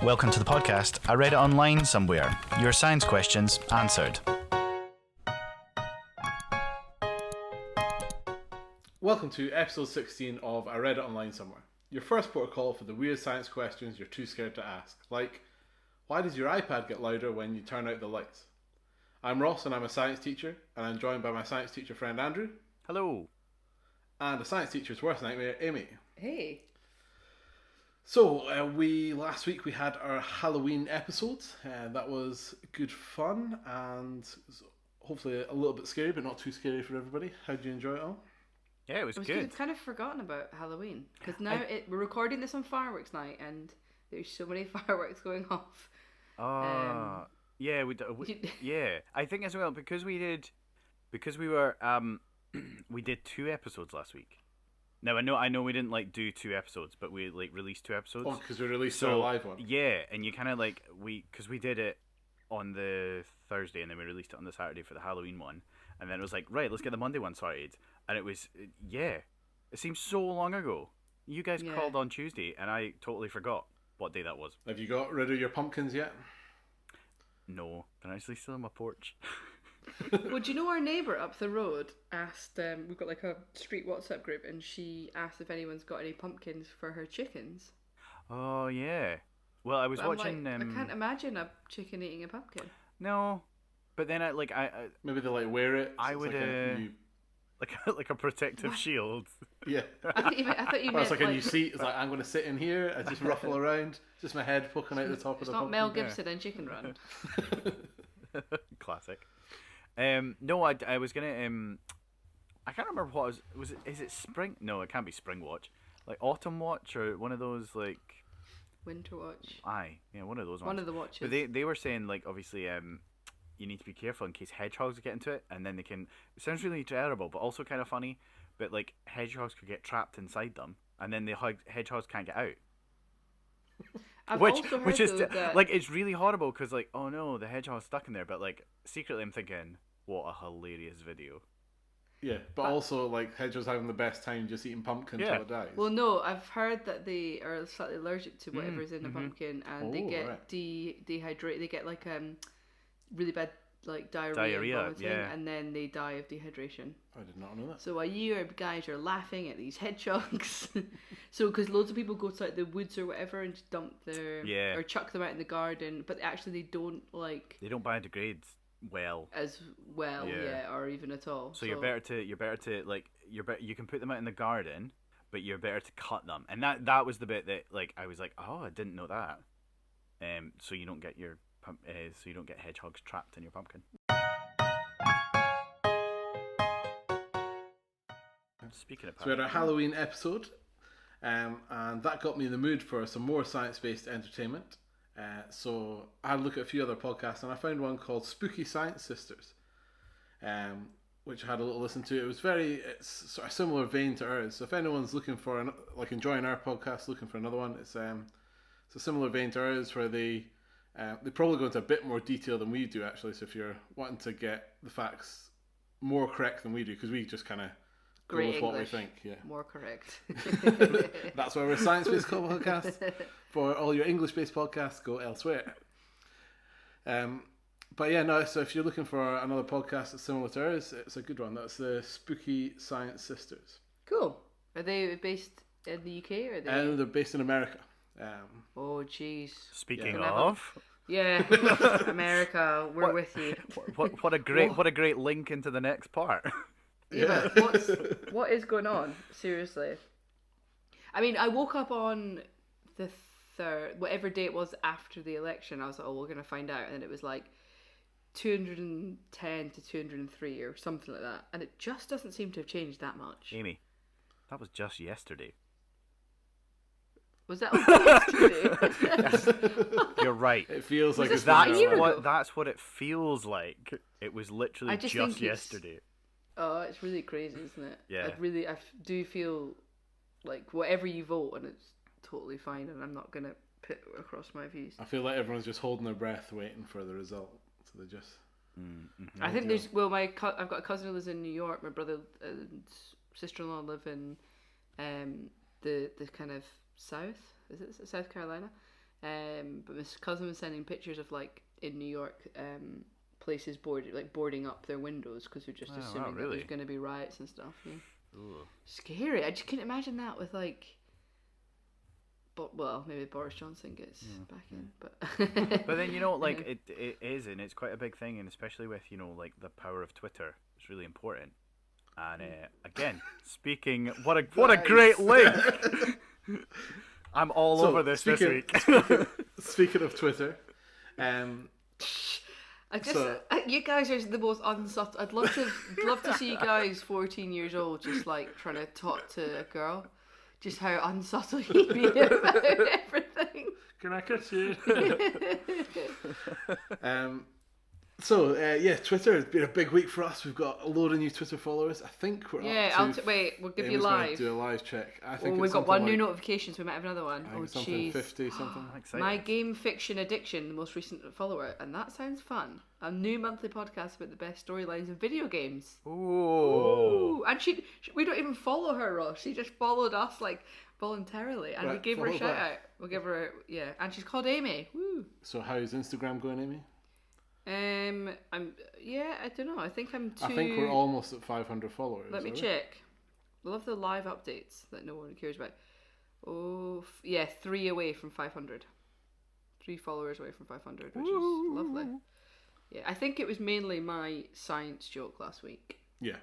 Welcome to the podcast. I read it online somewhere. Your science questions answered. Welcome to episode 16 of I Read It Online Somewhere. Your first port of call for the weird science questions you're too scared to ask. Like, why does your iPad get louder when you turn out the lights? I'm Ross and I'm a science teacher, and I'm joined by my science teacher friend Andrew. Hello. And a science teacher's worst nightmare, Amy. Hey. So, last week we had our Halloween episode. That was good fun and hopefully a little bit scary, but not too scary for everybody. How did you enjoy it all? Yeah, it was good. I've kind of forgotten about Halloween because now we're recording this on fireworks night and there's so many fireworks going off. Yeah, yeah. I think as well because we did two episodes last week. Now I know we didn't do two episodes, but we released two episodes. Oh, because we released a live one. Yeah, and you kind of because we did it on the Thursday and then we released it on the Saturday for the Halloween one, and then it was like, right, let's get the Monday one started, and it was it seems so long ago. You guys called on Tuesday, and I totally forgot what day that was. Have you got rid of your pumpkins yet? No, they're actually still on my porch. Well, do you know our neighbour up the road asked, we've got a street WhatsApp group, and she asked if anyone's got any pumpkins for her chickens. Oh, yeah. Well, I was watching... I can't imagine a chicken eating a pumpkin. No, but then I maybe they wear it. I would... Like a protective shield. Yeah. I thought you meant it's like a new seat. It's like, I'm going to sit in here, I just ruffle around, just my head poking out the top of the pumpkin. It's not Mel Gibson and Chicken Run. Classic. No, I was gonna I can't remember what is it spring? No, it can't be spring watch. Like autumn watch or one of those winter watch. Aye, yeah, one of those ones. One of the watches. But they were saying obviously you need to be careful in case hedgehogs get into it, and then they can. It sounds really terrible, but also kind of funny. But hedgehogs could get trapped inside them, and then the hedgehogs can't get out. Which is it's really horrible because oh no, the hedgehog's stuck in there. But secretly I'm thinking, what a hilarious video. Yeah, but also hedgehogs having the best time just eating pumpkin till it dies. Well, no, I've heard that they are slightly allergic to whatever's in the pumpkin, and they get dehydrated. They get really bad diarrhea and vomiting, and then they die of dehydration. I did not know that. So you guys are laughing at these hedgehogs. So because loads of people go to the woods or whatever and just dump or chuck them out in the garden, but actually they don't they don't biodegrade as well, or even at all. So you're better to you can put them out in the garden, but you're better to cut them. And that was the bit that I was like, oh, I didn't know that. So you don't get hedgehogs trapped in your pumpkin. Speaking of so we had our Halloween episode, and that got me in the mood for some more science-based entertainment. So I had a look at a few other podcasts, and I found one called Spooky Science Sisters, which I had a little listen to. It's sort of similar vein to ours. So if anyone's looking for enjoying our podcast, looking for another one, it's a similar vein to ours where they probably go into a bit more detail than we do actually. So if you're wanting to get the facts more correct than we do, because we just kind of go with English, what we think. Yeah, more correct. That's why we're a science-based podcast. For all your English-based podcasts, go elsewhere. But yeah, no. So if you're looking for another podcast that's similar to ours, it's a good one. That's the Spooky Science Sisters. Cool. Are they based in the UK or are they? And they're based in America. Oh, jeez. Speaking of. Yeah, America, we're with you. What a great link into the next part. Yeah, what is going on? Seriously. I mean, I woke up on the 3rd, whatever day it was after the election. I was like, oh, we're going to find out. And then it was 210 to 203 or something like that. And it just doesn't seem to have changed that much. Amy, that was just yesterday. Was that yesterday? You're right. It feels like it's that's what it feels like. It was literally just yesterday. Oh, it's really crazy, isn't it? Yeah. I do feel like whatever you vote, and it's totally fine, and I'm not gonna put across my views. I feel like everyone's just holding their breath, waiting for the result. So they just. Mm-hmm. I think I've got a cousin who lives in New York. My brother and sister-in-law live in the kind of south. Is it South Carolina? But my cousin was sending pictures of like in New York, places boarding up their windows because they're just assuming that there's going to be riots and stuff. Yeah. Ooh. Scary. I just couldn't imagine that with like. But well, maybe Boris Johnson gets back in, but. But then like it is, and it's quite a big thing, and especially with like the power of Twitter, it's really important. And again, speaking, what a great link. I'm all over this week. Speaking of Twitter, I guess you guys are the most unsubtle. I'd love to see you guys 14 years old just like trying to talk to a girl, just how unsubtle you'd be about everything. Can I kiss you? Twitter has been a big week for us. We've got a load of new Twitter followers. I think we're up to... wait, we'll give you live. Do a live check. I think we've got one new notification, so we might have another one. I think something 50 something. My Game Fiction Addiction, the most recent follower, and that sounds fun. A new monthly podcast about the best storylines of video games. Ooh. And we don't even follow her, Ross. She just followed us like voluntarily, and we gave her a shout out. We'll give her and she's called Amy. Woo. So how's Instagram going, Amy? I don't know. I think we're almost at 500 followers. Let me check. I love the live updates that no one cares about. 3 away from 500. 3 followers away from 500, which is lovely. Yeah, I think it was mainly my science joke last week. Yeah.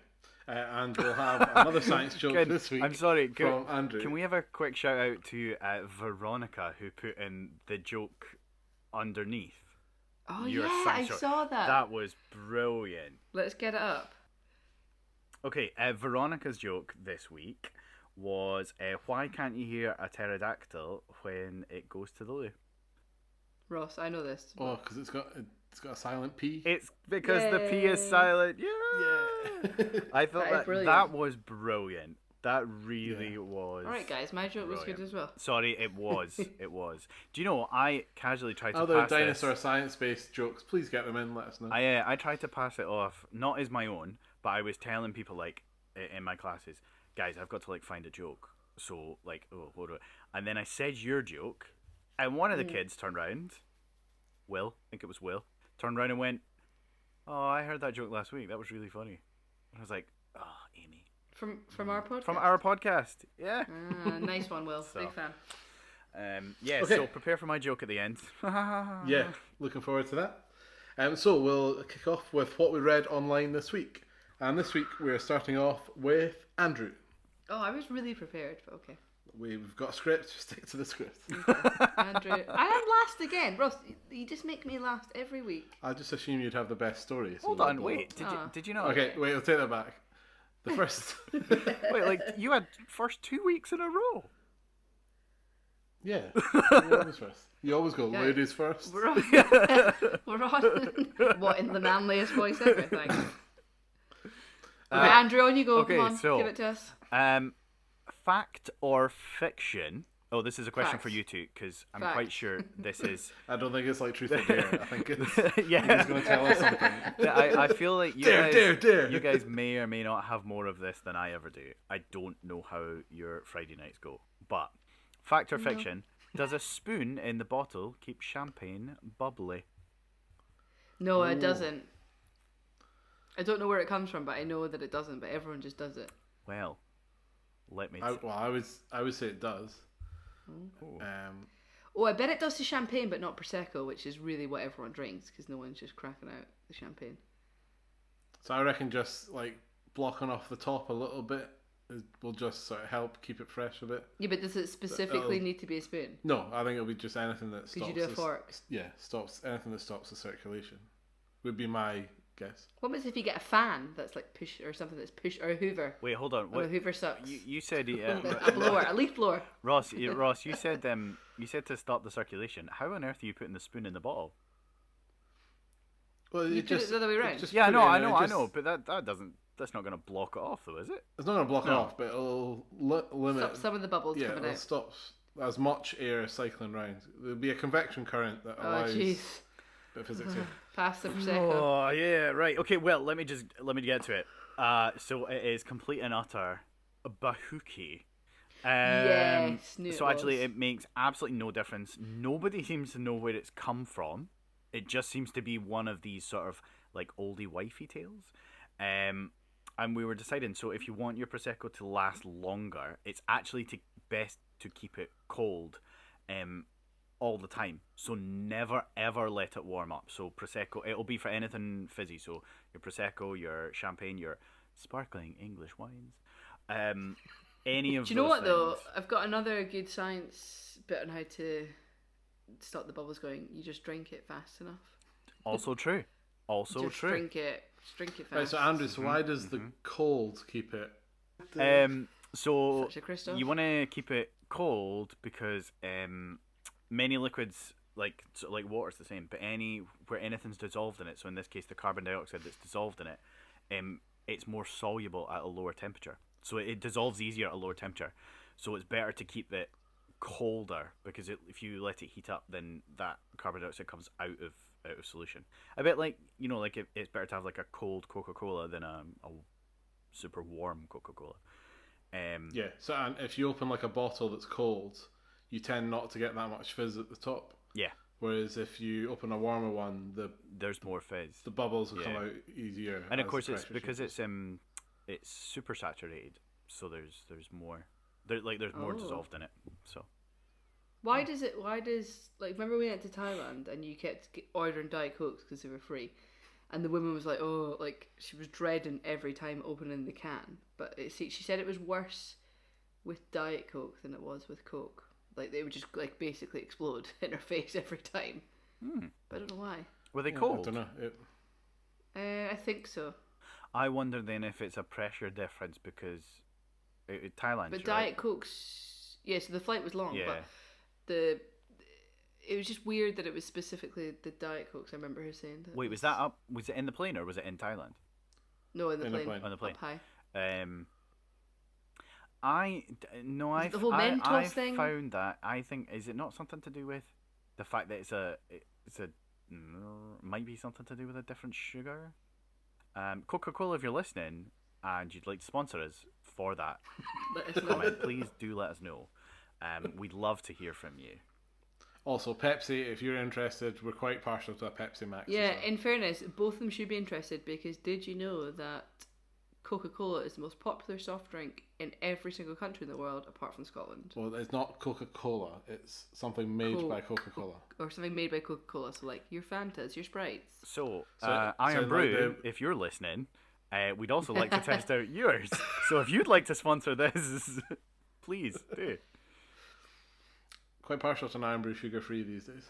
And we'll have another science joke this week. I'm sorry, from Andrew. Can we have a quick shout out to Veronica, who put in the joke underneath? Oh I saw that. That was brilliant. Let's get it up. Okay, Veronica's joke this week was, why can't you hear a pterodactyl when it goes to the loo? Ross, I know this. Oh, because it's got a silent P. It's because the P is silent. Yeah. I thought that was brilliant. That really was. All right, guys, my joke was good as well. Sorry, it was. It was. Do you know, I casually tried to Other pass dinosaur science-based jokes, please get them in, let us know. I tried to pass it off, not as my own, but I was telling people, like, in my classes, guys, I've got to, like, find a joke. So, like, and then I said your joke, and one of the kids turned around, I think it was Will, turned around and went, oh, I heard that joke last week. That was really funny. And I was like, oh, Amy. From our podcast? From our podcast, yeah. Nice one, Will. Big fan. Okay. So prepare for my joke at the end. Yeah, looking forward to that. So we'll kick off with what we read online this week. And this week we're starting off with Andrew. Oh, I was really prepared, but okay. We've got a script, stick to the script. Okay. Andrew. I am last again. Ross, you just make me last every week. I just assume you'd have the best story. So Hold on, wait. Did you not? Okay, wait, I'll take that back. The first... Wait, like, you had first 2 weeks in a row. Yeah, you always first. You always go ladies first. We're on what, in the manliest voice ever, thanks. Okay, Andrew, on you go. Okay, come on, so, give it to us. Fact or fiction? Oh, this is a question Facts. for you two, because I'm quite sure this is... I don't think it's like truth or dare. I think it's yeah. he's going to tell us something. I feel like you dare. You guys may or may not have more of this than I ever do. I don't know how your Friday nights go. But, fact or fiction, does a spoon in the bottle keep champagne bubbly? No, it doesn't. I don't know where it comes from, but I know that it doesn't, but everyone just does it. Well, let me... I would say it does. I bet it does to champagne, but not Prosecco, which is really what everyone drinks, because no one's just cracking out the champagne. So I reckon just like blocking off the top a little bit will just sort of help keep it fresh a bit. Yeah, but does it specifically need to be a spoon? No, I think it'll be just anything that stops. Could you do a fork? Stops anything that stops the circulation. Would be my guess. What happens if you get a fan that's like push or something that's push or a Hoover? Wait, hold on. A Hoover sucks. You said a blower, a leaf blower. Ross, you said to stop the circulation. How on earth are you putting the spoon in the bottle? Well, you put it the other way around. Yeah, I know, but that's not going to block it off, though, is it? It's not going to block it off, but it'll limit stop some of the bubbles coming out. Yeah, it'll stop as much air cycling around. There'll be a convection current that allows. Oh, jeez. Bit of physics here. Pass the Prosecco. Oh yeah, right. Okay, well let me get to it. So it is complete and utter bahookie. Yes, knew so it actually, was. it makes absolutely no difference. Nobody seems to know where it's come from. It just seems to be one of these sort of like oldie wifey tales. And we were deciding, so if you want your prosecco to last longer, it's actually best to keep it cold, all the time. So never ever let it warm up. So prosecco, it'll be for anything fizzy. So your prosecco, your champagne, your sparkling English wines, any of. Do you know what things. though? I've got another good science bit on how to stop the bubbles going. You just drink it fast enough. Also true. Also just true. Drink it fast. Right, so Andrew, so why does the cold keep it? So Such a Christoph. you want to keep it cold because many liquids like water's the same, but where anything's dissolved in it. So in this case, the carbon dioxide that's dissolved in it, it's more soluble at a lower temperature. So it dissolves easier at a lower temperature. So it's better to keep it colder because if you let it heat up, then that carbon dioxide comes out of solution. A bit like like it's better to have like a cold Coca-Cola than a super warm Coca-Cola. Yeah. So and if you open like a bottle that's cold, you tend not to get that much fizz at the top. Yeah. Whereas if you open a warmer one, there's more fizz. The bubbles will come out easier. And of course, it's because it's super saturated, so there's more. There's more dissolved in it. So. Why does remember we went to Thailand and you kept ordering Diet Cokes because they were free, and the woman was like, oh, like she was dreading every time opening the can, but she said it was worse with Diet Coke than it was with Coke. Like they would just like basically explode in her face every time. But I don't know why. Were they cold? I don't know. I think so. I wonder then if it's a pressure difference because Thailand. But Diet Cokes, so the flight was long, but it was just weird that it was specifically the Diet Cokes. I remember her saying that. Wait, was it in the plane or was it in Thailand? No, in the plane. On the plane. Up high. I the whole Mentos thing? found that. I think, is it not something to do with the fact that it's a might be something to do with a different sugar? Coca-Cola, if you're listening and you'd like to sponsor us for that comment, please do let us know. We'd love to hear from you. Also, Pepsi, if you're interested, we're quite partial to a Pepsi Max. Yeah, in fairness, both of them should be interested because did you know that Coca-Cola is the most popular soft drink in every single country in the world apart from Scotland? Well, it's not Coca-Cola. It's something made by Coca-Cola. Or something made by Coca-Cola. So like your Fantas, your Sprites. So Iron Brew, if you're listening, we'd also like to test out yours. So if you'd like to sponsor this, please do. Quite partial to an Iron Brew sugar-free these days.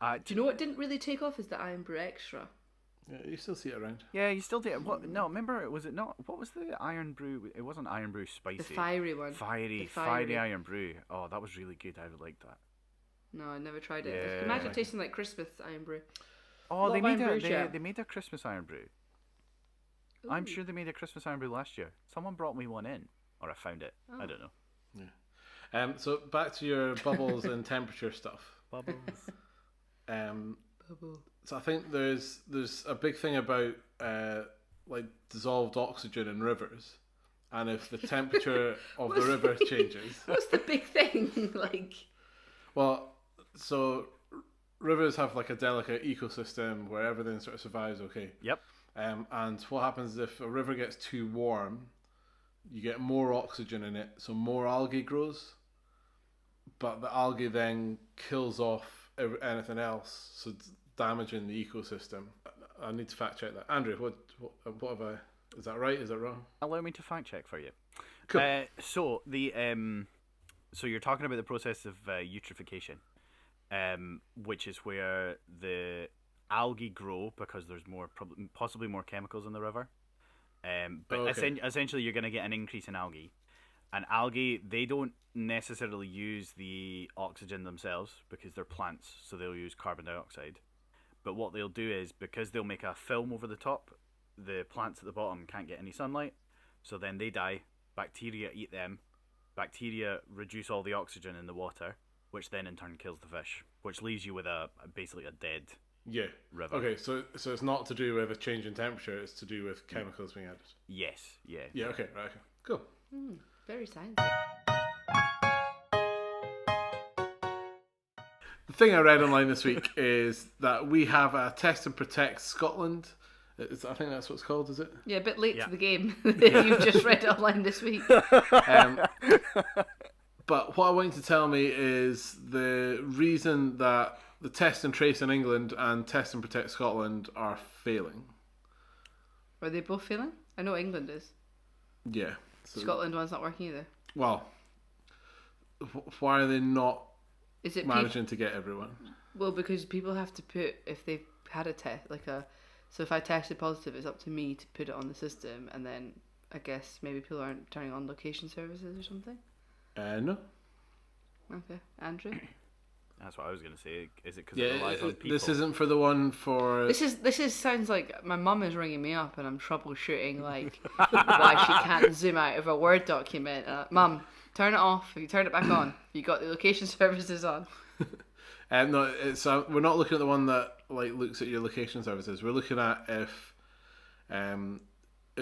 Do you know what didn't really take off is the Iron Brew Extra? Yeah, you still see it around. Yeah, you still do. What? No, remember, was it not? What was the Iron Brew? It wasn't Iron Brew Spicy. The fiery one. Fiery Iron Brew. Oh, that was really good. I would like that. No, I never tried it. Yeah. Imagine tasting like Christmas Iron Brew. Oh, they made a Christmas Iron Brew. Ooh. I'm sure they made a Christmas Iron Brew last year. Someone brought me one in, or I found it. I don't know. Yeah. So back to your bubbles and temperature stuff. Bubbles. So I think there's a big thing about like dissolved oxygen in rivers, and if the temperature of the river changes. What's the big thing like? Well, so rivers have like a delicate ecosystem where everything sort of survives okay. Yep. And what happens if a river gets too warm? You get more oxygen in it, so more algae grows. But the algae then kills off anything else, so it's damaging the ecosystem. I need to fact check that. Andrew, what have I? Is that right? Is that wrong? Allow me to fact check for you. Cool. So you're talking about the process of eutrophication, which is where the algae grow because there's possibly more chemicals in the river. But essentially, you're going to get an increase in algae. And algae, they don't necessarily use the oxygen themselves because they're plants, so they'll use carbon dioxide. But what they'll do is, because they'll make a film over the top, the plants at the bottom can't get any sunlight, so then they die. Bacteria eat them. Bacteria reduce all the oxygen in the water, which then in turn kills the fish, which leaves you with basically a dead river. Okay, so it's not to do with a change in temperature, it's to do with chemicals being added. Yes, yeah. Yeah, okay, right, okay. Cool. Very sciencey. The thing I read online this week is that we have a Test and Protect Scotland. I think that's what it's called, is it? Yeah, a bit late to the game. You've just read it online this week. But what I want you to tell me is the reason that the Test and Trace in England and Test and Protect Scotland are failing. Are they both failing? I know England is. Yeah. So, Scotland one's not working either. Well, why are they not is it managing to get everyone? Well, because people have to put, if they've had a test, so if I tested positive, it's up to me to put it on the system, and then I guess maybe people aren't turning on location services or something? No. Okay. Andrew? That's what I was going to say. Is it because it relies on people? This isn't for the one for... This sounds like my mum is ringing me up and I'm troubleshooting why she can't zoom out of a Word document. Mum, turn it off. You turn it back on. You got the location services on. No, it's we're not looking at the one that looks at your location services. We're looking at if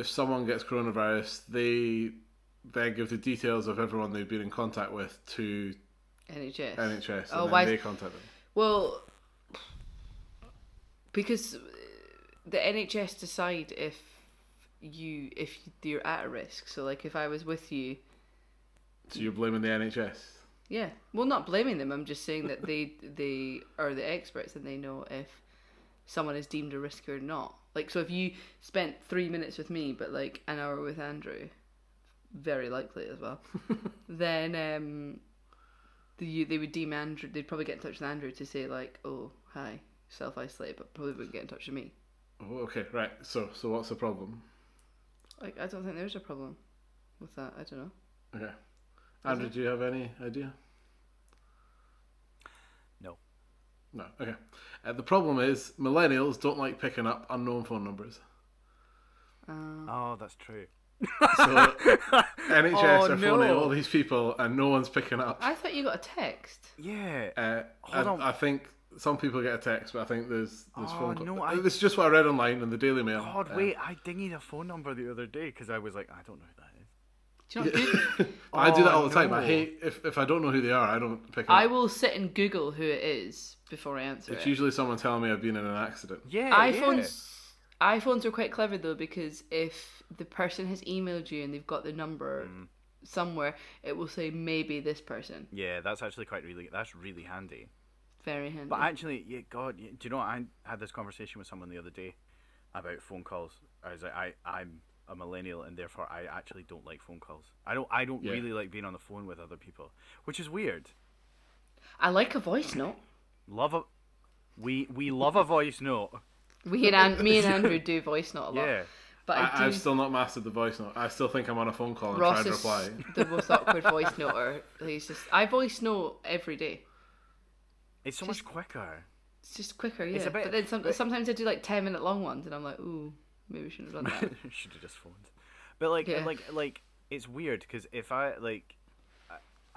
someone gets coronavirus, they then give the details of everyone they've been in contact with to NHS. And then they contact them. Well, because the NHS decide if you're at a risk. So if I was with you. So you're blaming the NHS? Yeah. Well, not blaming them. I'm just saying that they are the experts and they know if someone is deemed a risk or not. So if you spent 3 minutes with me, but an hour with Andrew, very likely as well, then they would deem Andrew. They'd probably get in touch with Andrew to say oh, hi, self-isolate, but probably wouldn't get in touch with me. Oh, okay, right. So what's the problem? I don't think there's a problem with that. I don't know. Okay. Andrew, do you have any idea? No. Okay. The problem is millennials don't like picking up unknown phone numbers. Oh, that's true. So NHS are phoning all these people and no one's picking up. I thought you got a text. Yeah. I think some people get a text, but I think there's phone calls. No, this is just what I read online in the Daily Mail. God, wait, I dinged a phone number the other day because I was like, I don't know who that is. Do you know I do that all the time. I hate if I don't know who they are, I don't pick up. I will sit and Google who it is before I answer It's usually someone telling me I've been in an accident. Yeah. iPhones are quite clever though, because if the person has emailed you and they've got the number somewhere, it will say maybe this person. Yeah, that's actually that's really handy. Very handy. But actually, do you know what? I had this conversation with someone the other day about phone calls. I was like, I'm a millennial and therefore I actually don't like phone calls. I don't really like being on the phone with other people, which is weird. I like a voice note. We love a voice note. Me and Andrew do voice note a lot. Yeah. But I've still not mastered the voice note. I still think I'm on a phone call and Ross trying to reply. The most awkward voice noter. I voice note every day. It's so much quicker. It's just quicker, yeah. It's a bit, but then sometimes I do 10-minute long ones, and I'm like, ooh, maybe we shouldn't have done that. Should have just phoned. But like it's weird because if I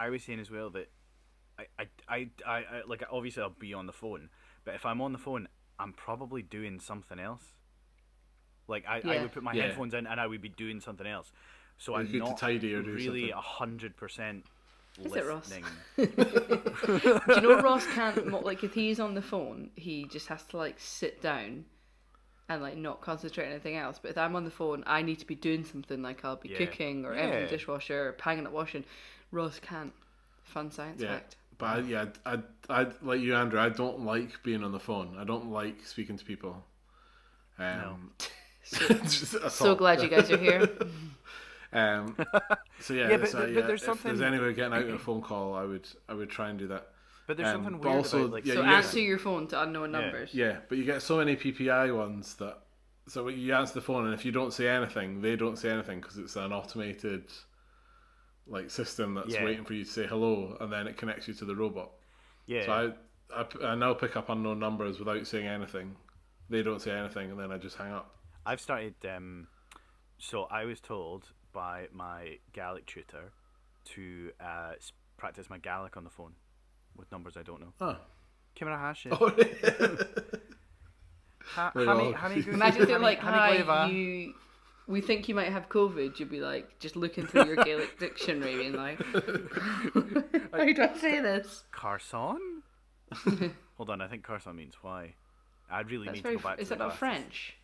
was saying as well that I obviously I'll be on the phone, but if I'm on the phone, I'm probably doing something else. I would put my headphones in and I would be doing something else. So I'm not really 100% listening. Is it, Ross? Do you know Ross can't, if he's on the phone, he just has to sit down and not concentrate on anything else. But if I'm on the phone, I need to be doing something, I'll be cooking or emptying the dishwasher or hanging up washing. Ross can't. Fun science fact. But I like you, Andrew, I don't like being on the phone. I don't like speaking to people. No. So glad you guys are here. So yeah, but there's if something. there's any way of getting out of a phone call, I would try and do that. But there's something weird also, about so answer your phone to unknown numbers. Yeah, but you get so many PPI ones that so you answer the phone and if you don't say anything, they don't say anything because it's an automated system that's waiting for you to say hello and then it connects you to the robot. Yeah. So I now pick up unknown numbers without saying anything. They don't say anything and then I just hang up. I've started. So I was told by my Gaelic tutor to practice my Gaelic on the phone with numbers I don't know. Oh. Cimara hash. Imagine if they're hi, you we think you might have COVID, you'll be like, just looking through your Gaelic dictionary and like, how do I say this? Carson? Hold on, I think Carson means why. I really That's need to go back to Is that not French?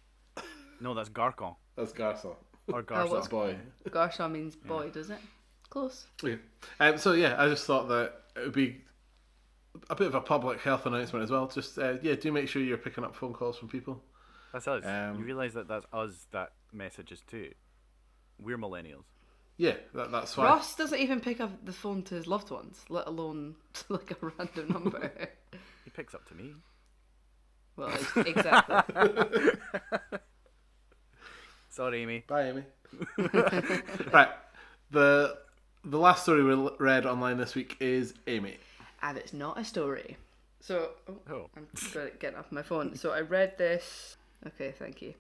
No, that's Garcon. That's Garçon. Or Garçon. That's boy. Garçon means boy, does it? Close. Yeah. So yeah, I just thought that it would be a bit of a public health announcement as well. Just do make sure you're picking up phone calls from people. That's us. You realise that that's us that messages too. We're millennials. Yeah, that's why. Ross doesn't even pick up the phone to his loved ones, let alone like a random number. He picks up to me. Well, exactly. Sorry, Amy. Bye, Amy. Right. The last story we read online this week is Amy. And it's not a story. So, Oh. I'm getting off my phone. So I read this. Okay, thank you.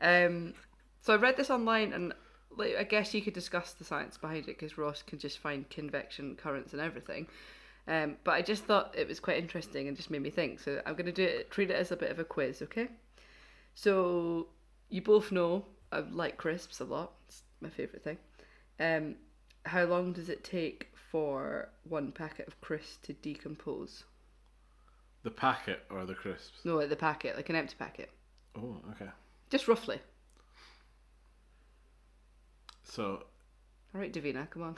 So I read this online, and like, I guess you could discuss the science behind it because Ross can just find convection currents and everything. But I just thought it was quite interesting and just made me think. So I'm going to treat it as a bit of a quiz, okay? So you both know I like crisps a lot. It's my favourite thing. How long does it take for one packet of crisps to decompose? The packet or the crisps? No, the packet, like an empty packet. Oh, okay. Just roughly. So, all right, Davina, come on.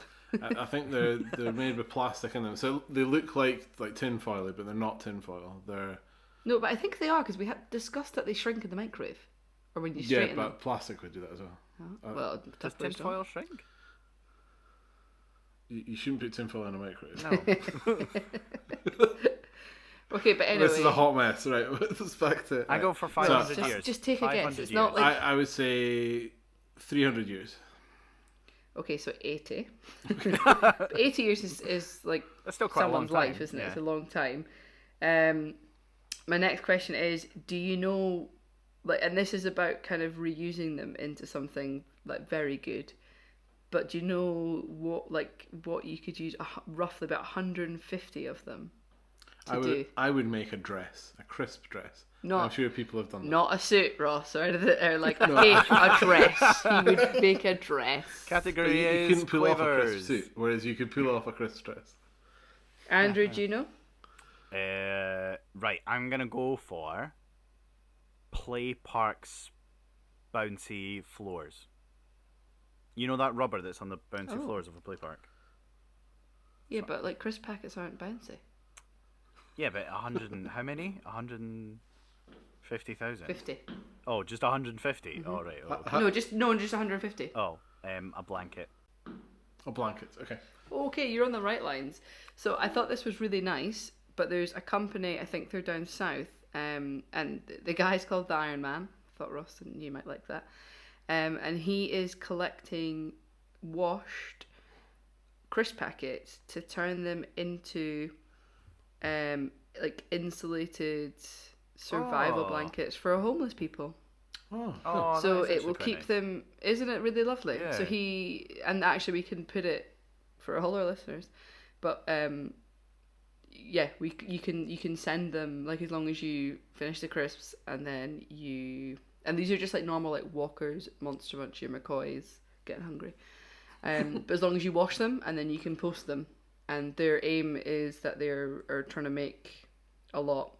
I think they're made with plastic in them, so they look like tin foil, but they're not tin foil. They're No, but I think they are because we had discussed that they shrink in the microwave, or when you straighten them. Plastic would do that as well. Oh, well, does tin foil shrink? You shouldn't put tin foil in a microwave. No. Okay, but anyway, this is a hot mess, right? Let's back to. I go for 500 years. Just take a guess. It's years. not like I would say 300 years. Okay, so 80. 80 years is like That's still quite someone's a long time. life, isn't it? Yeah. It's a long time. My next question is, do you know, like, and this is about kind of reusing them into something like very good, but do you know what you could use roughly about 150 of them to do? I would make a dress, a crisp dress. I'm sure people have done that. Not a suit, Ross, or like a dress. He would make a dress. Category you is couldn't pull off a flavors. crisp suit, whereas you could pull off a crisp dress. Andrew, do you know? Right, I'm gonna go for Play Park's bouncy floors. You know that rubber that's on the bouncy floors of a play park? Yeah, but like crisp packets aren't bouncy. Yeah, but 100 and how many? 150,000. 50. Oh, just 150. Mm-hmm. Oh, right. Oh, okay. just 150. Oh, a blanket. Oh, blankets. Okay. Okay, you're on the right lines. So I thought this was really nice, but there's a company, I think they're down south, and the guy's called the Iron Man. I thought Ross and you might like that. And he is collecting washed crisp packets to turn them into like insulated survival blankets for homeless people. Oh, So it will keep them. Isn't it really lovely? Yeah. So actually we can put it for all our listeners, but yeah, you can send them, like, as long as you finish the crisps, and then and these are just like normal, like Walkers, Monster Munch, your McCoys, getting hungry. But as long as you wash them, and then you can post them, and their aim is that are trying to make a lot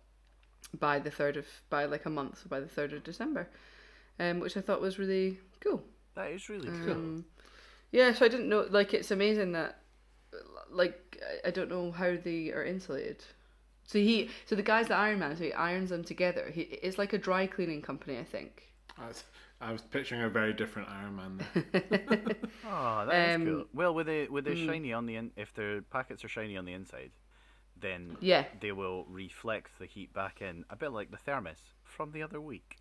by the 3rd of December, which I thought was really cool. That is really cool. Yeah, so I didn't know, like, it's amazing that, like, I don't know how they are insulated. So the guy's the Iron Man, so he irons them together. It's like a dry cleaning company, I think. I was picturing a very different Iron Man there. Oh, that is cool. Well, with the shiny on the if the packets are shiny on the inside, then they will reflect the heat back in, a bit like the thermos from the other week.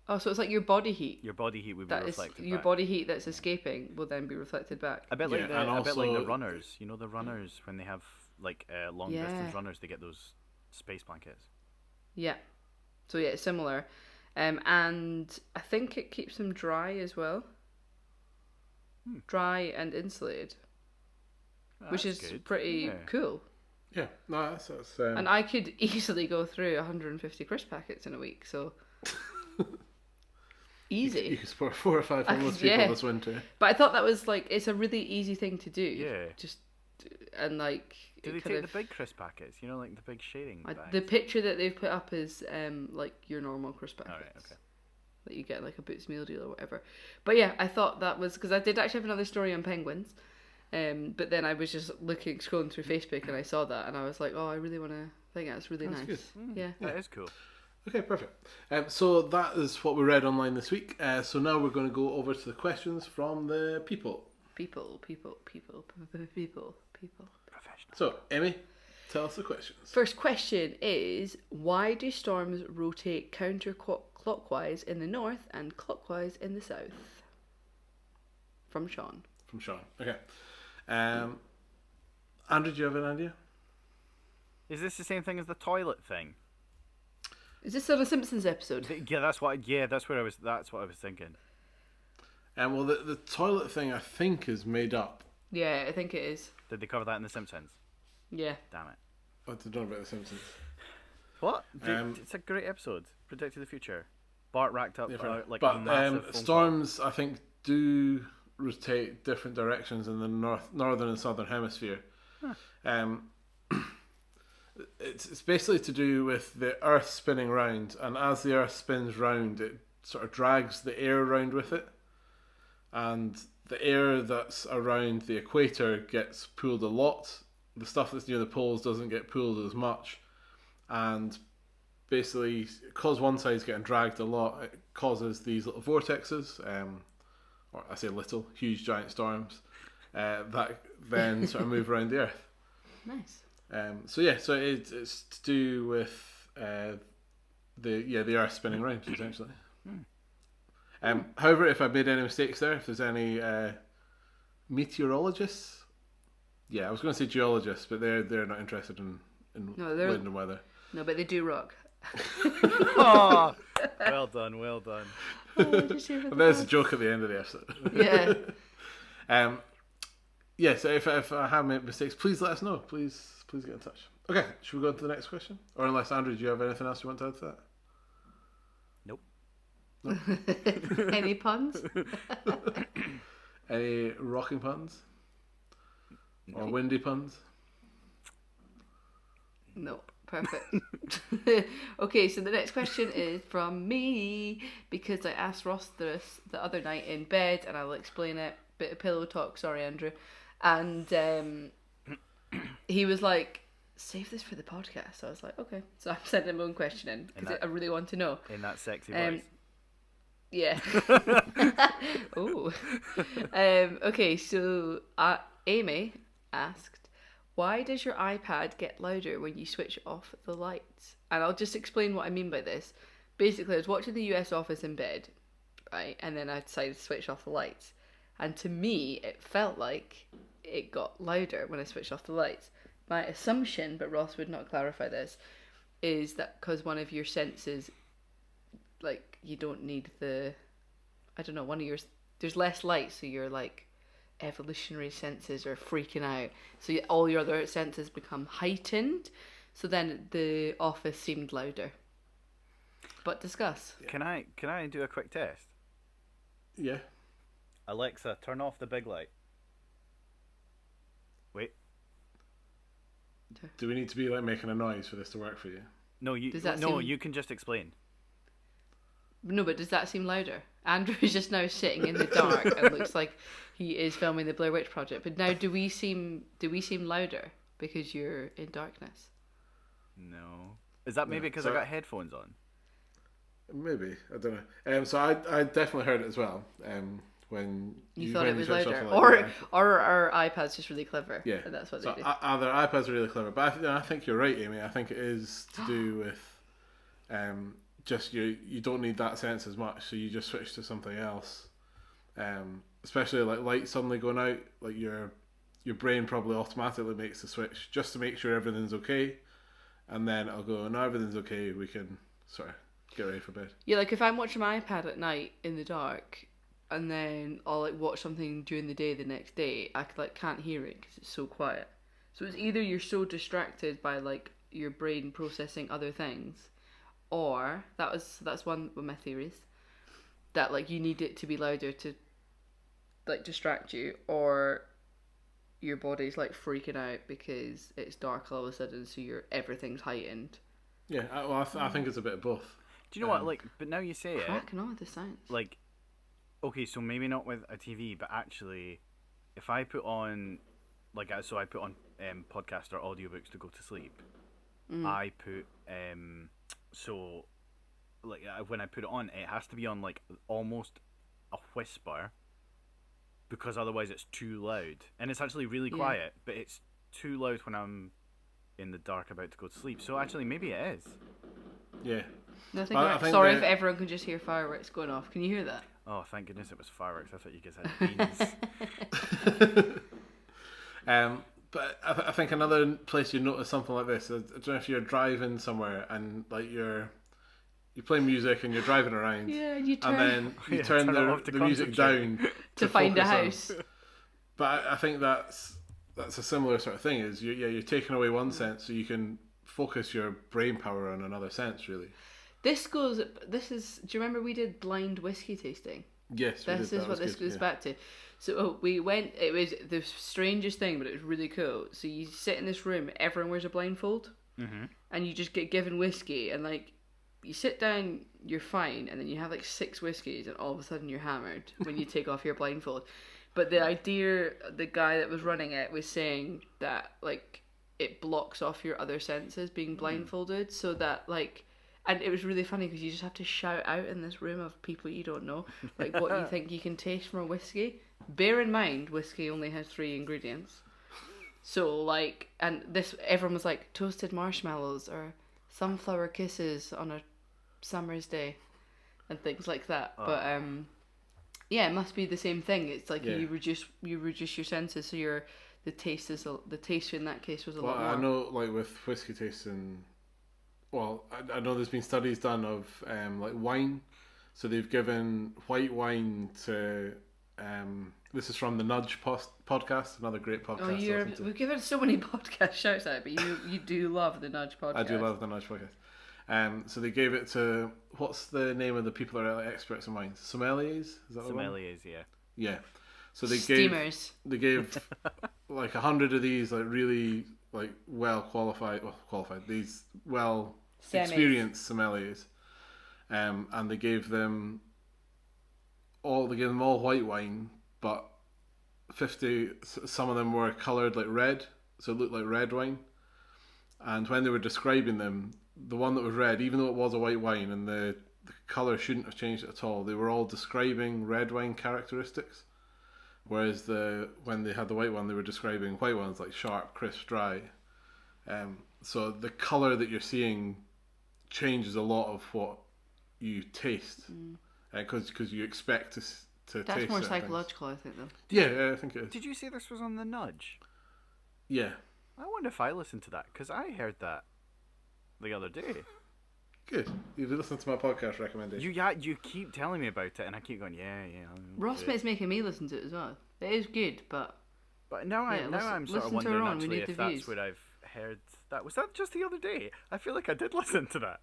Oh, so it's like your body heat. Your body heat would be reflected your back. body heat that's escaping will then be reflected back. A bit like the runners. You know the runners, when they have like long distance runners, they get those space blankets. Yeah. So yeah, it's similar. And I think it keeps them dry as well. Dry and insulated. Which is good. pretty cool. Yeah, no, that's and I could easily go through 150 crisp packets in a week, so easy. You could support 4 or 5 homeless people this winter. But I thought that was like, it's a really easy thing to do. Yeah. Just, and like... Do they take the big crisp packets? You know, like the big sharing bags? The picture that they've put up is like your normal crisp packets. Alright, okay. That you get like a Boots meal deal or whatever. But yeah, I thought that was... Because I did actually have another story on penguins. But then I was just scrolling through Facebook and I saw that and I was like, oh, I really want to... I think that's really nice. Good. Yeah. That is cool. Okay, perfect. So that is what we read online this week. So now we're going to go over to the questions from the people. People. Professional. So, Amy, tell us the questions. First question is, why do storms rotate counterclockwise in the north and clockwise in the south? From Sean. From Sean. Okay. Andrew, do you have an idea? Is this the same thing as the toilet thing? Is this on a Simpsons episode? Yeah, that's what I was thinking. Well, the toilet thing I think is made up. Yeah, I think it is. Did they cover that in The Simpsons? Yeah. Damn it. I don't know about The Simpsons. What? It's a great episode. Predicted the future. Bart racked up a massive phone storms, I think, do rotate different directions in the northern and southern hemisphere. Huh. It's basically to do with the Earth spinning round, and as the Earth spins round, it sort of drags the air around with it, and the air that's around the equator gets pulled a lot. The stuff that's near the poles doesn't get pulled as much, and basically, because one side's getting dragged a lot, it causes these little vortexes, or I say little, huge giant storms, that then sort of move around the Earth. Nice. So it's to do with the Earth spinning round, essentially. However, if I made any mistakes there, if there's any meteorologists, I was going to say geologists, but they're not interested in wind and weather. No, but they do rock. Oh, well done. There's a joke at the end of the episode. Yeah. So if I have made mistakes, please let us know. Please get in touch. Okay, should we go on to the next question? Or unless, Andrew, do you have anything else you want to add to that? Nope. Any puns? Any rocking puns? Or windy puns? Nope. Perfect. Okay, so the next question is from me, because I asked Ross this the other night in bed, and I'll explain it. Bit of pillow talk, sorry, Andrew. And he was like, save this for the podcast. So I was like, okay. So I'm sending my own question in, because I really want to know. In that sexy voice. Yeah. Oh. Okay, so Amy asked, why does your iPad get louder when you switch off the lights? And I'll just explain what I mean by this. Basically, I was watching the US Office in bed, right? And then I decided to switch off the lights. And to me, it felt like it got louder when I switched off the lights. My assumption, but Ross would not clarify this, is that because one of your senses, like, you don't need there's less light, so your, like, evolutionary senses are freaking out. So all your other senses become heightened. So then the office seemed louder. But discuss. Can I do a quick test? Yeah. Alexa, turn off the big light. Wait. Do we need to be like making a noise for this to work for you? No, you can just explain. No, but does that seem louder? Andrew is just now sitting in the dark and looks like he is filming the Blair Witch Project. But now, do we seem louder because you're in darkness? No. Is that maybe because I got headphones on? Maybe, I don't know. So I definitely heard it as well. When you thought it was louder, or our iPad's just really clever. Yeah, and that's what so they do. Either iPads are really clever, but I think you're right, Amy. I think it is to do with just you don't need that sense as much, so you just switch to something else. Especially like light suddenly going out, like your brain probably automatically makes the switch just to make sure everything's okay, and then I'll go, no, everything's okay. We can sort of get ready for bed. Yeah, like if I'm watching my iPad at night in the dark, and then I'll like watch something during the day the next day, I can't hear it because it's so quiet. So it's either you're so distracted by like your brain processing other things, or that's one of my theories, that like you need it to be louder to like distract you, or your body's like freaking out because it's dark all of a sudden, so everything's heightened. Yeah, well, I think it's a bit of both. Do you know what? Like, but now you say cracking on with the science. Like, okay, so maybe not with a TV, but actually, if I put on, like, so I put on podcasts or audiobooks to go to sleep. I put so, like, when I put it on, it has to be on like almost a whisper, because otherwise it's too loud, and it's actually really quiet, but it's too loud when I'm in the dark about to go to sleep. So actually, maybe it is. Yeah. Nothing. Sorry if everyone can just hear fireworks going off. Can you hear that? Oh, thank goodness it was fireworks. I thought you guys had beans. But I think another place you notice something like this, I don't know if you're driving somewhere and like you're playing music and you're driving around, you turn, and then you turn the music down to find a house. But I think that's a similar sort of thing. Is you're taking away one sense so you can focus your brain power on another sense, really. Do you remember we did blind whiskey tasting? Yes, this is what this goes back to. So we went, it was the strangest thing, but it was really cool. So you sit in this room, everyone wears a blindfold, and you just get given whiskey, and like, you sit down, you're fine, and then you have like 6 whiskeys, and all of a sudden you're hammered when you take off your blindfold. But the idea, the guy that was running it was saying that like, it blocks off your other senses being blindfolded, so that like, and it was really funny because you just have to shout out in this room of people you don't know, like what you think you can taste from a whiskey. Bear in mind, whiskey only has 3 ingredients. So like, and everyone was like, toasted marshmallows or sunflower kisses on a summer's day and things like that. Oh. But yeah, it must be the same thing. It's like you reduce your senses, so the taste in that case was a lot more. I know, like with whiskey tasting, well, I know there's been studies done of like wine. So they've given white wine to this is from the Nudge podcast, another great podcast. We've given so many podcast shouts out, but you do love the Nudge podcast. I do love the Nudge podcast. So they gave it to, what's the name of the people that are like experts in wine? Sommeliers? Is that the one? Sommeliers, yeah. Yeah. So they Steamers. gave like 100 of these like really like these experienced sommeliers, and they gave them all white wine, but 50, some of them were coloured like red, so it looked like red wine. And when they were describing them, the one that was red, even though it was a white wine and the colour shouldn't have changed at all, they were all describing red wine characteristics. Whereas when they had the white one, they were describing white ones like sharp, crisp, dry. So the colour that you're seeing changes a lot of what you taste, because you expect to taste. That's more psychological, things. I think, though. Yeah, I think it is. Did you say this was on the Nudge? Yeah. I wonder if I listened to that, because I heard that the other day. Good. You've listened to my podcast recommendation. You keep telling me about it, and I keep going, yeah. Ross Smith's making me listen to it as well. It is good, but now I'm sort of wondering actually if that's where I've heard that. Was that just the other day? I feel like I did listen to that.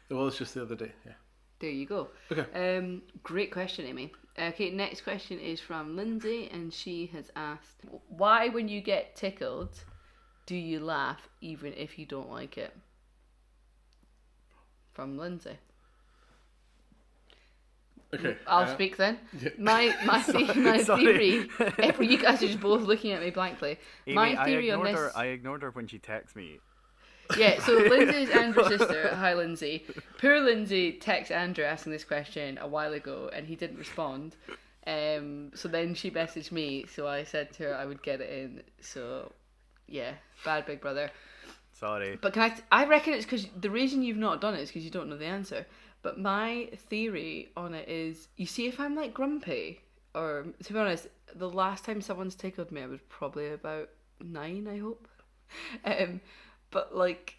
It was just the other day, yeah. There you go. Okay. Great question, Amy. Okay, next question is from Lindsay, and she has asked, why when you get tickled do you laugh even if you don't like it? From Lindsay. Okay. I'll speak then. Yeah. My theory. You guys are just both looking at me blankly. Amy, my theory on this. I ignored her when she texted me. Yeah, so Lindsay's Andrew's sister. Hi, Lindsay. Poor Lindsay texted Andrew asking this question a while ago, and he didn't respond. So then she messaged me, so I said to her I would get it in. So, yeah, bad big brother. Sorry. But I reckon it's because the reason you've not done it is because you don't know the answer. But my theory on it is, you see, if I'm like grumpy, or to be honest, the last time someone's tickled me, I was probably about 9, I hope. But like,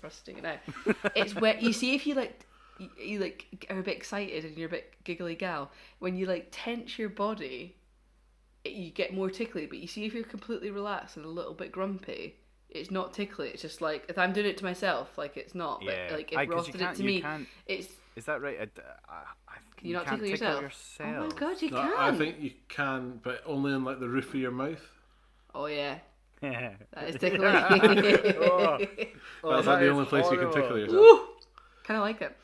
rusting it out. It's where you see if you like are a bit excited and you're a bit giggly gal. When you like tense your body, you get more tickly. But you see if you're completely relaxed and a little bit grumpy, it's not tickly. It's just like if I'm doing it to myself, like it's not. Yeah. But like if Ross did it to me, Is that right? Can you not can't tickle yourself? Oh my god, you can. I think you can, but only in like the roof of your mouth. Oh yeah. That is tickling. That's like the only place you can tickle yourself. Kind of like it.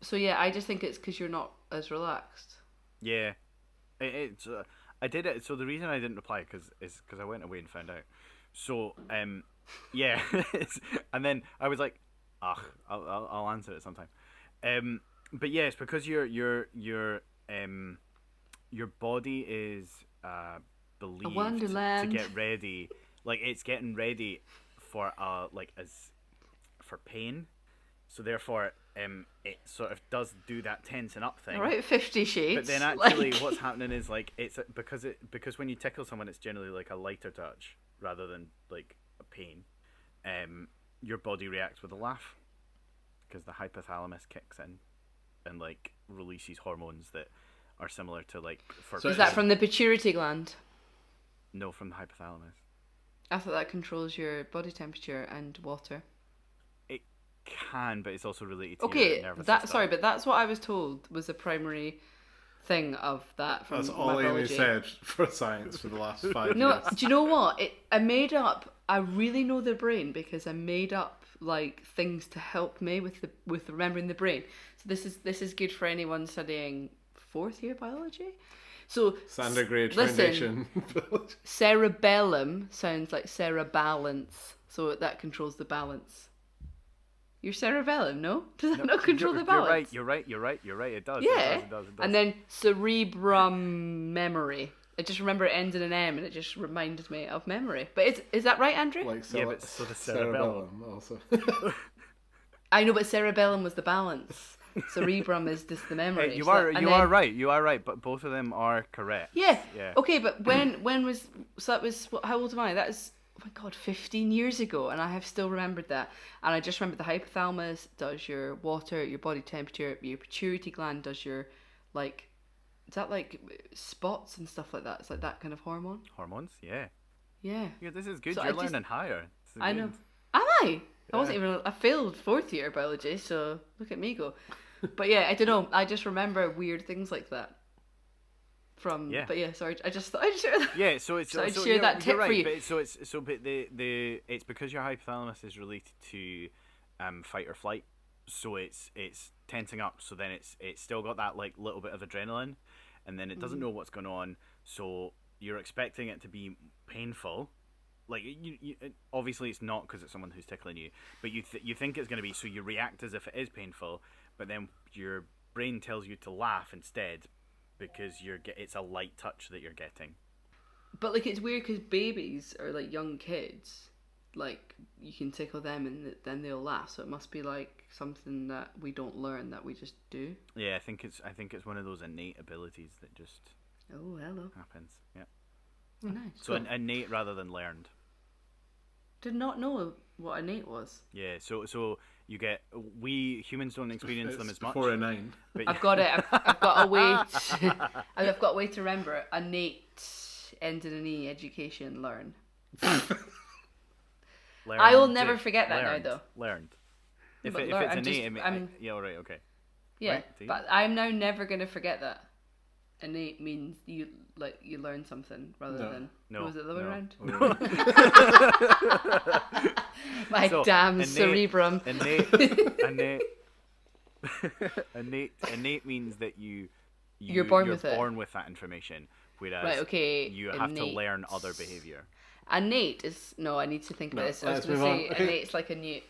So yeah, I just think it's because you're not as relaxed. Yeah, it's. I did it. So the reason I didn't reply is because I went away and found out. So yeah, and then I was like, I'll answer it sometime. But yeah, it's because your body is believed to get ready, like it's getting ready for for pain. So therefore, it sort of does do that tensing up thing. All right, 50 Shades. But then actually, what's happening is like it's because when you tickle someone, it's generally like a lighter touch rather than like a pain. Your body reacts with a laugh because the hypothalamus kicks in and like releases hormones that are similar to like. Is that from the pituitary gland? No, from the hypothalamus. I thought that controls your body temperature and water. It can, but it's also related to your nervous system. Sorry, but that's what I was told was the primary thing of that from That's all Amy said for science for the last 5 years. No, do you know what? I really know the brain because I made up like things to help me with remembering the brain. So this is good for anyone studying 4th year biology. So standard grade foundation. Cerebellum sounds like cerebalance, so that controls the balance. Your cerebellum, no? Does that not control the balance? You're right. It does. Yeah. It does. And then cerebrum memory. I just remember it ends in an M, and it just reminded me of memory. But is that right, Andrew? But so the cerebellum also. I know, but cerebellum was the balance. Cerebrum is just the memory. Hey, you are right. But both of them are correct. Yeah. Okay, but when was that? Was how old am I? That is, oh my god, 15 years ago, and I have still remembered that. And I just remember the hypothalamus does your water, your body temperature, your pituitary gland does your like. Is that like spots and stuff like that? It's like that kind of hormone. Hormones, yeah. Yeah. Yeah, this is good. So you're learning higher. I know. Am I? Yeah. I wasn't even. I failed 4th year biology, so look at me go. But yeah, I don't know. I just remember weird things like that. But yeah, sorry. I just thought I'd share that. Yeah, so it's I'd share that tip for you. But it's because your hypothalamus is related to fight or flight. So it's tensing up. So then it's still got that like little bit of adrenaline, and then it doesn't know what's going on. So you're expecting it to be painful. Like you obviously it's not because it's someone who's tickling you, but you think it's going to be. So you react as if it is painful, but then your brain tells you to laugh instead because it's a light touch that you're getting. But like it's weird because babies are like young kids. Like you can tickle them and then they'll laugh. So it must be like something that we don't learn, that we just do. Yeah, I think it's one of those innate abilities that just happens. Yeah. Oh, nice. So innate rather than learned. Did not know what innate was. Yeah. So we humans don't experience them as much. Before a 9. But I've got it. I've got a way. I've got a way to remember it. Innate, end in an E, education, learn. I will never forget that now, though. Learned. If it's innate, yeah, all right, okay. Yeah, right, but I'm now never going to forget that. Innate means you learn something rather than. No. Was it the other way around? Oh, My damn cerebrum. Innate means that you're born with that information, whereas you have to learn other behavior. Innate is I need to think about this. I was going to say innate's like a newt.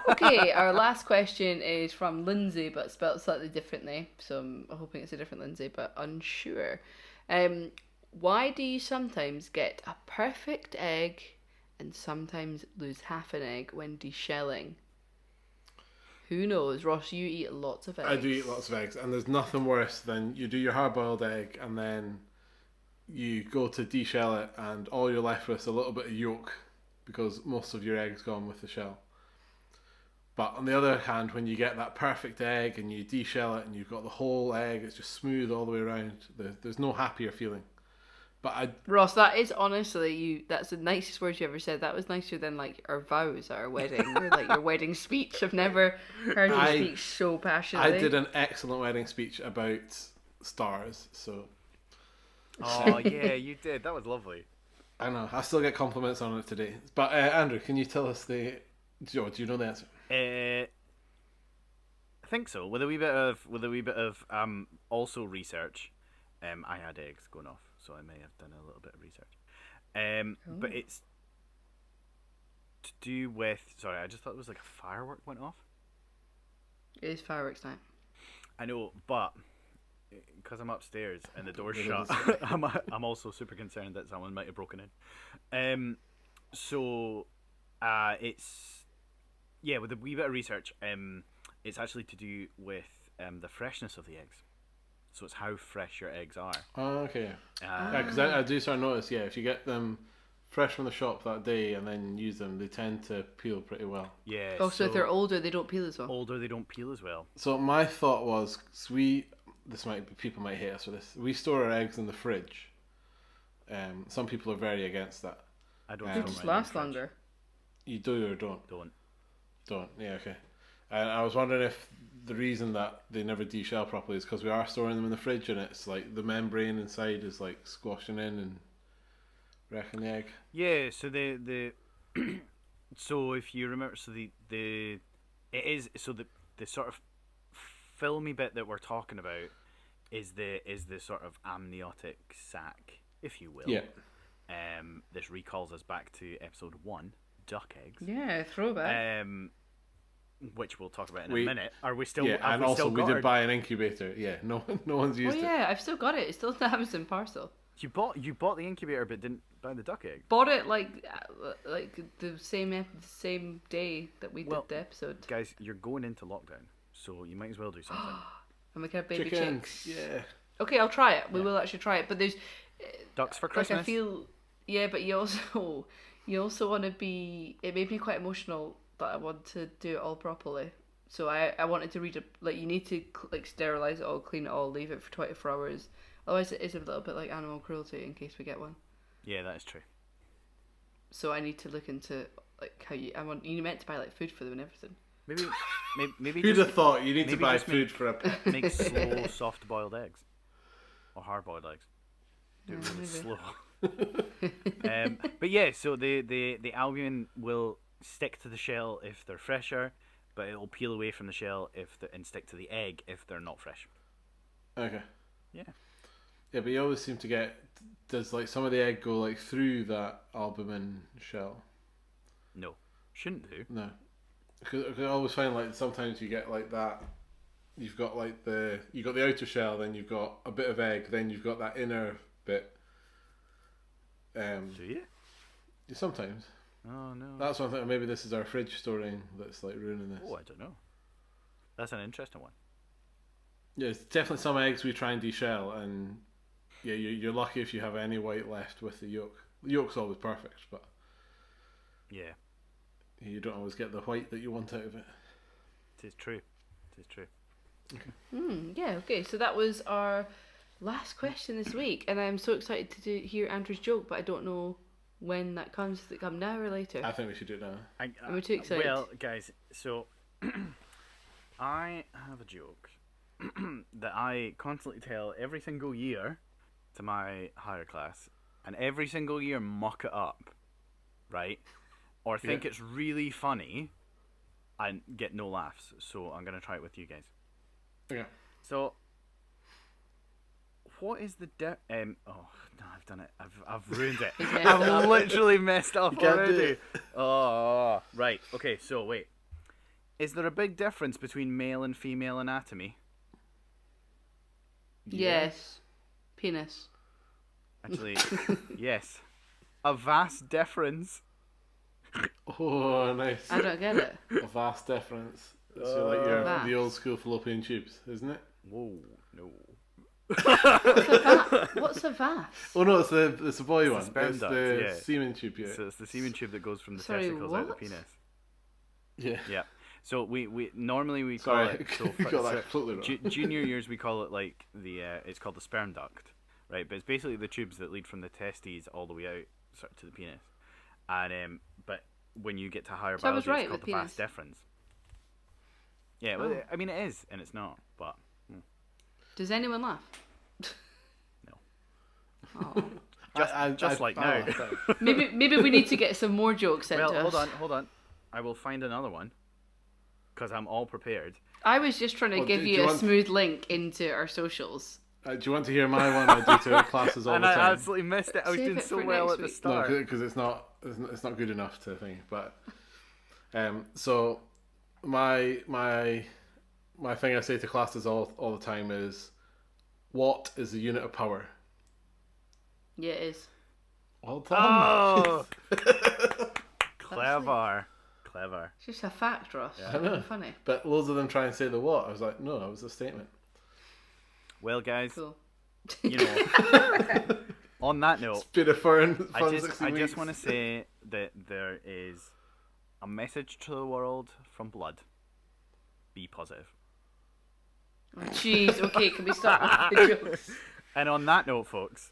Okay, our last question is from Lindsay, but spelled slightly differently. So I'm hoping it's a different Lindsay, but unsure. Why do you sometimes get a perfect egg and sometimes lose half an egg when deshelling? Who knows? Ross, you eat lots of eggs. I do eat lots of eggs, and there's nothing worse than you do your hard-boiled egg and then you go to deshell it and all you're left with is a little bit of yolk because most of your egg's gone with the shell. But on the other hand, when you get that perfect egg and you deshell it and you've got the whole egg, it's just smooth all the way around, there's no happier feeling. Ross, that is honestly that's the nicest words you ever said. That was nicer than like our vows at our wedding or like your wedding speech. I've never heard you speak so passionately. I did an excellent wedding speech about stars, so. Oh yeah, you did. That was lovely. I know. I still get compliments on it today. But Andrew, can you tell us do you know the answer? I think so. With a wee bit of also research. I had eggs going off, so I may have done a little bit of research. But it's to do with. Sorry, I just thought it was like a firework went off. It is fireworks night. I know, but because I'm upstairs and the door's shut, I'm also super concerned that someone might have broken in. So it's with a wee bit of research. It's actually to do with the freshness of the eggs. So it's how fresh your eggs are. Oh, okay. Because I do sort of notice, if you get them fresh from the shop that day and then use them, they tend to peel pretty well. Yeah. Oh, so if they're older, they don't peel as well. Older, they don't peel as well. So my thought was, people might hate us for this. We store our eggs in the fridge. Some people are very against that. I don't. They just last longer. You do or don't? Don't. Yeah. Okay. And I was wondering if the reason that they never deshell properly is because we are storing them in the fridge and it's like the membrane inside is like squashing in and wrecking the egg. Yeah, so the so if you remember, so the sort of filmy bit that we're talking about is the sort of amniotic sac, if you will. Yeah. This recalls us back to episode 1, duck eggs. Yeah, throwback. Which we'll talk about in a minute. Are we still? Yeah, and also we did buy an incubator. Yeah, no one's used it. Oh yeah, I've still got it. It's still in the Amazon parcel. You bought the incubator, but didn't buy the duck egg. Bought it like the same day that we did the episode. Guys, you're going into lockdown, so you might as well do something. And we can have baby chicks. Yeah. Okay, I'll try it. We will actually try it. But there's ducks for Christmas. Like I feel, but you also want to be. It made me quite emotional that I want to do it all properly. So I wanted to read it. Like you need to sterilize it all, clean it all, leave it for 24 hours. Otherwise, it is a little bit like animal cruelty in case we get one. Yeah, that is true. So I need to look into how you meant to buy food for them and everything. Maybe. Who'd have thought you need to buy food for a pet? Make slow, soft boiled eggs, or hard boiled eggs. Do it really slow. But yeah, so the albumin will stick to the shell if they're fresher, but it'll peel away from the shell and stick to the egg if they're not fresh. Okay. Yeah. Yeah, but you always seem to get. Does some of the egg go through that albumin shell? No, shouldn't do. No, because I always find sometimes you get that. You've got the outer shell, then you've got a bit of egg, then you've got that inner bit. Do you? Sometimes. Oh no. That's one thing. Maybe this is our fridge storing that's ruining this. Oh, I don't know. That's an interesting one. Yeah, it's definitely some eggs we try and deshell, and yeah, you're lucky if you have any white left with the yolk. The yolk's always perfect, but yeah, you don't always get the white that you want out of it. It is true. Okay. Yeah. Okay. So that was our last question this week, and I'm so excited to hear Andrew's joke, but I don't know when that comes. Does it come now or later? I think we should do it now. I'm too excited. Well, guys, so I have a joke that I constantly tell every single year to my higher class, and every single year muck it up, right? Or think it's really funny and get no laughs. So I'm gonna try it with you guys. Okay. So, what is the oh no, I've done it. I've ruined it. I've literally messed up already. Oh, right. Okay. So wait, is there a big difference between male and female anatomy? Yes. Penis. Actually, yes. A vast difference. Oh, nice. I don't get it. A vast difference. So the old school fallopian tubes, isn't it? Whoa, no. What's a vas? Oh no, it's the boy one. Sperm it's duct, the semen tube. Yeah. So it's the semen tube that goes from the testicles out the penis. Yeah. Yeah. So we normally call it. So got that completely wrong. Junior years we call it it's called the sperm duct, right? But it's basically the tubes that lead from the testes all the way out sort of to the penis. And but when you get to higher biology, it's called the vas deferens. Yeah, well, I mean it is, and it's not. But does anyone laugh? No. Oh. Just like now. maybe we need to get some more jokes sent to us. Hold on. I will find another one because I'm all prepared. I was just trying to give you a smooth link into our socials. Do you want to hear my one? I do to classes all the time. I absolutely missed it. I was doing so well at the start. No, because it's not good enough to think. But so my thing I say to classes all the time is, what is the unit of power? Yeah, it is. Well done. Oh, clever. It's just a fact, Ross. Yeah. I know. Funny. But loads of them try and say the what. I was like, no, that was a statement. Well, guys, cool. You know, on that note, it's been a fun I just want to say that there is a message to the world from blood. Be positive. Oh, jeez. Okay, can we start with the jokes? And on that note, folks,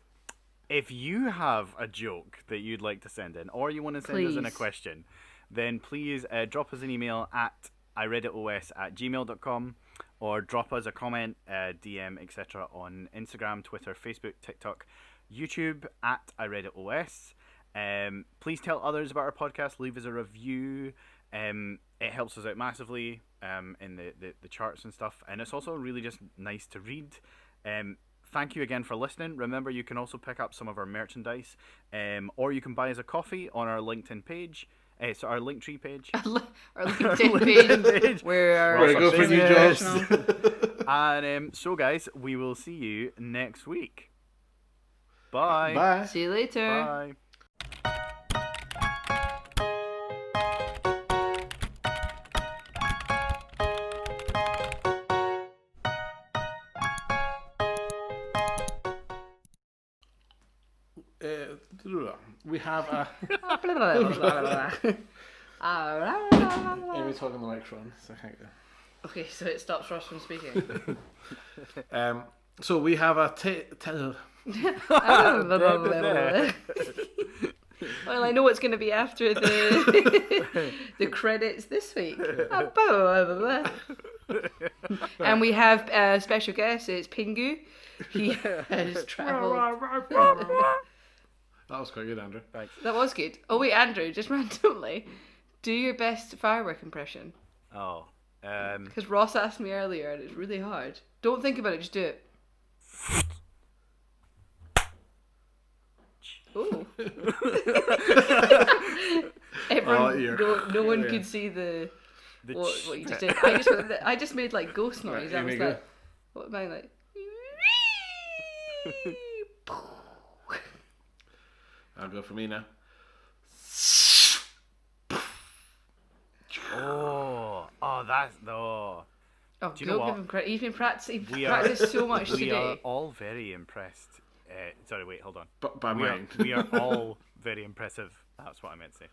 if you have a joke that you'd like to send in, or you want to send us in a question, then please drop us an email at ireaditos@gmail.com, or drop us a comment, DM, etc. on Instagram, Twitter, Facebook, TikTok, YouTube at ireaditos. Please tell others about our podcast. Leave us a review. It helps us out massively in the charts and stuff, and it's also really just nice to read. Thank you again for listening. Remember, you can also pick up some of our merchandise, or you can buy us a coffee on our LinkedIn page. So our Linktree page. Our LinkedIn page. Where we go for new jobs. And so, guys, we will see you next week. Bye. Bye. See you later. Bye. We have a. Amy's talking the microphone, so I can't go. Okay, so it stops Ross from speaking. So we have a Well, I know what's going to be after the credits this week. And we have a special guest. It's Pingu. He has travelled. That was quite good, Andrew. Thanks. That was good. Oh wait, Andrew, just randomly, do your best firework impression. Oh. Because Ross asked me earlier, and it's really hard. Don't think about it. Just do it. Ooh. Everyone, no one could see what you just did. I just made like ghost noise. Right, I was like, what am I like? I'll go for me now. That's the. Oh, do you know what? Give him credit. He's been practicing so much today. We are all very impressed. Sorry, wait, hold on. By mine. We are all very impressive. That's what I meant to say.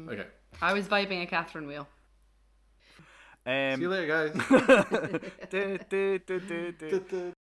Okay. I was vibing a Catherine wheel. See you later, guys.